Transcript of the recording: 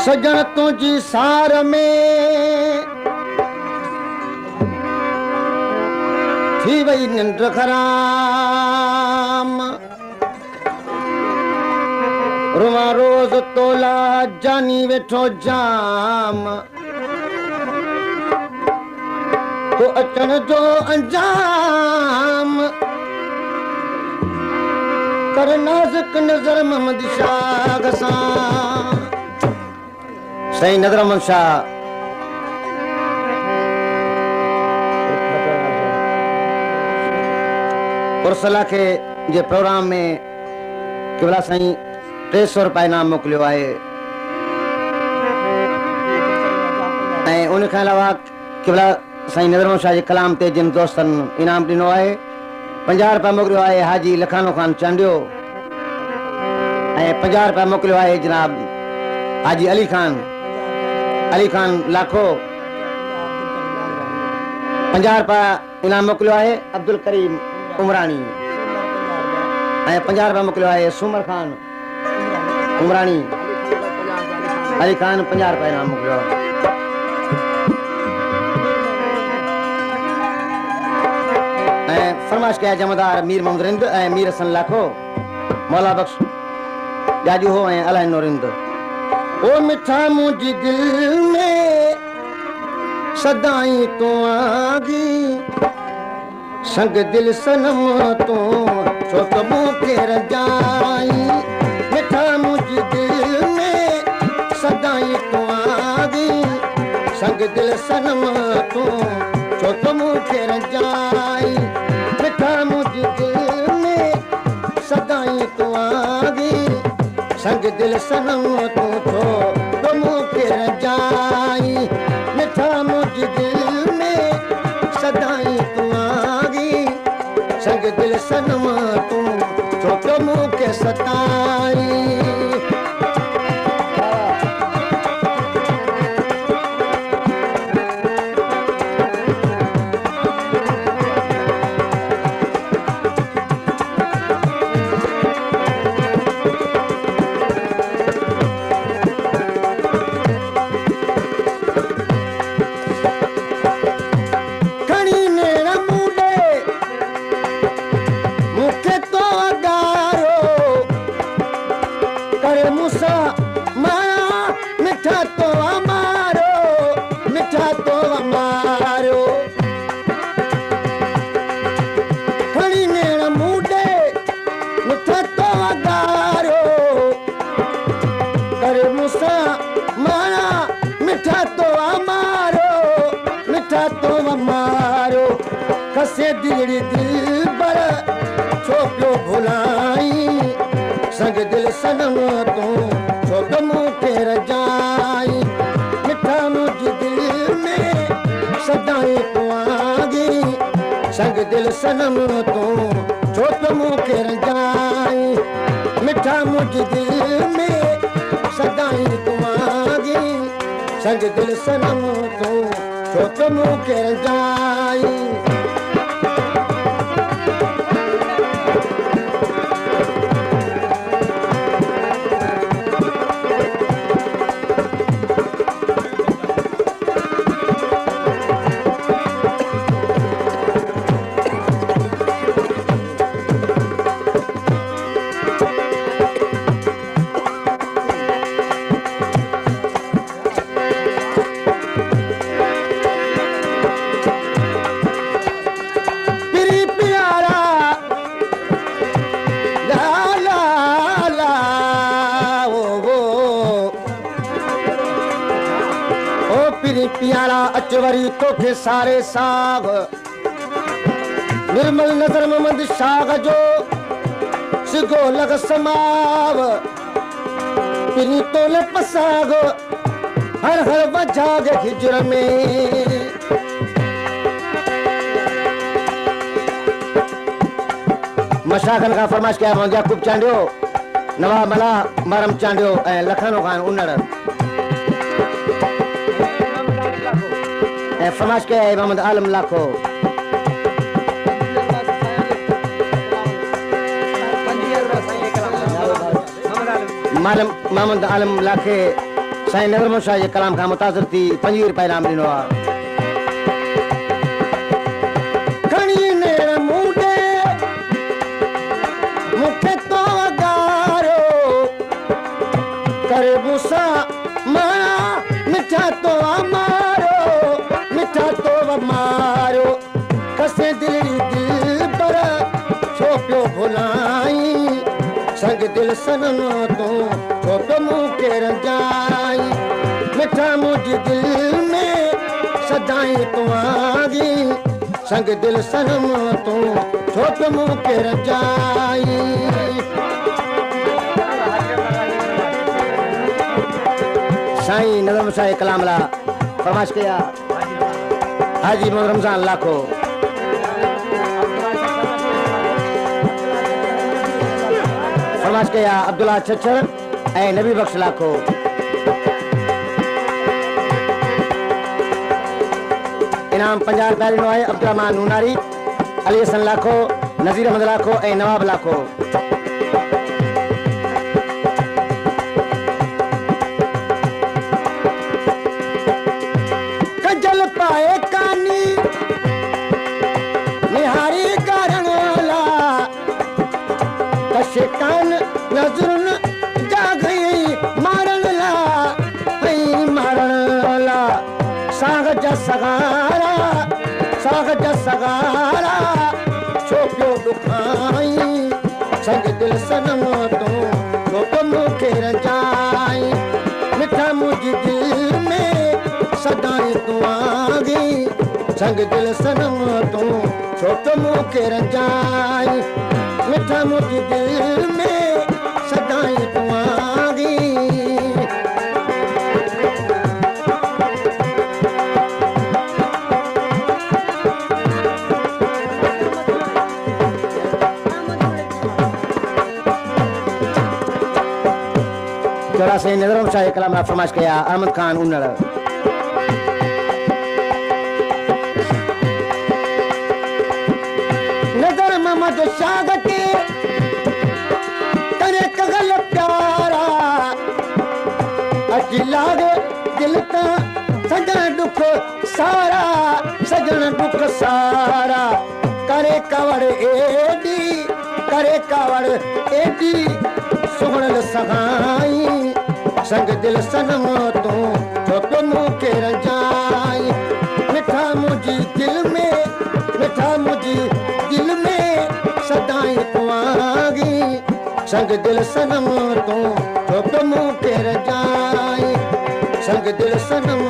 सजण तुझी सार में थी वई निंड खराम रुआ रोज तोला जानी वेठो जाम तो अचण जो अंजाम कर नाज़ुक नज़र मोहम्मद शाह सां सही नज़र मोहम्मद शाह उर्सला के जे प्रोग्राम में केवला साईं 300 रुपया इनाम मोकिलियो आहे ऐं उन खां अलावा केवला साईं नज़र मोहम्मद शाह जे कलाम ते जिन दोस्तनि इनाम ॾिनो आहे 50 रुपया मोकिलियो आहे हाजी लखानो ख़ान चांडियो ऐं 50 रुपया मोकिलियो आहे जनाब हाजी अली खान लाखो 50 रुपया इनाम मोकिलियो आहे अब्दुल करीम उमरानी ऐं 50 रुपया मोकिलियो आहे सूमर खान उमरानी अली खान 50 रुपया इनाम मोकिलियो आहे ऐं फरमाइश कया जमादार मीर मोहम्मद रिंद ऐं मीर हसन लाखो मौला बख्श जाजू हो ऐं अलाह नूरिंद ओ मिठा मुझी दिल में सदाई तो आगी संग दिल सनम तो छोट मुखे रजाई मिठा मुझी दिल में सदाई तो आगी संग दिल सनम तो छोट मुखे रजाई मिठा मुझी दिल में सदाई तो आगी संग दिल सनम तो छोट मुखे रजाई मिठा मुझी दिल में सदाई तो संग दिल सनम तू छोट मुखे सताई कसे दिलड़ी दिल बर छोपियो भुलाई संग दिल सनम तू छोट मुखे रजाई मिठा मुझ दिल में सदाई तू आगी संग दिल सनम तू छोट मुखे रजाई मिठा मुझ दिल में सदाई तू आगी संग दिल सनम तू छोट मुखे रजाई प्यारा अचवरी तोखे सारे साग निर्मल नजर मोहम्मद शाह जो सिगो लग समाव पिनी तोले पसाग हर हर वजाग हिजर में मशाखन का फरमाइश कया याकूब चांडियो नवाब मला मरम चांडियो ऐं लखानो खान उनड़ फरमाइश कया है मोहम्मद आलम लाखो मालम मोहम्मद आलम लाखे साईं नज़र शाह जे कलाम खां मुतासिर थी 25 रुपए इनाम ॾिनो आहे। खणी नेण मूंडे मूंखे तो वगारो करे मूंसां मारा मिठा तो मारो मिठा तो मारो कसे दिल पर छो पियो भुलाई संग दिल सनम तो छो पियो मूंखे रंजाई मिठा मुंहिंजे दिल में सदाई तुआगी संग दिल सनम तो छो पियो मूंखे रंजाई। साईं नज़र शाह कलाम ला फरमाइश किया हाजी मोहम्मद रमजान लाखो। फरमाइश किया अब्दुल्ला छछर ऐं नबी बख्श लाखो। इनाम 50 रुपया ॾिनो आहे अब्दुर्रहमान नूनारी, अली हसन लाखो, नज़ीर अहमद लाखो ऐं नवाब लाखो। कजल पाए कानी निहारी करण ला कशे कान नज़रुन जागई मारण ला साग जा सगारा छो पियो दुखाई संग दिल सनम तो छो पियो मूंखे रंजाई मिठा मुंहिंजे दिल में सदाई तुआगी संग दिल सनम तो छो पियो मूंखे रंजाई मिठा मुंहिंजे दिल में सदाई तुआगी। जोड़ा से नजर शाह कलाम फरमाइश किया अहमद खान उन्नड़। नजर मोहम्मद शाह के करे कगल प्यारा अजी लागे दिल का सजन दुख सारा करे कवड़ एडी सुगणल सगाई संग दिल सनम तो छो पियो मूंखे रंजाई मिठा मुंहिंजे दिल में सदाई तुआगी संग दिल सनम तो छो पियो मूंखे रंजाई संग दिल सनम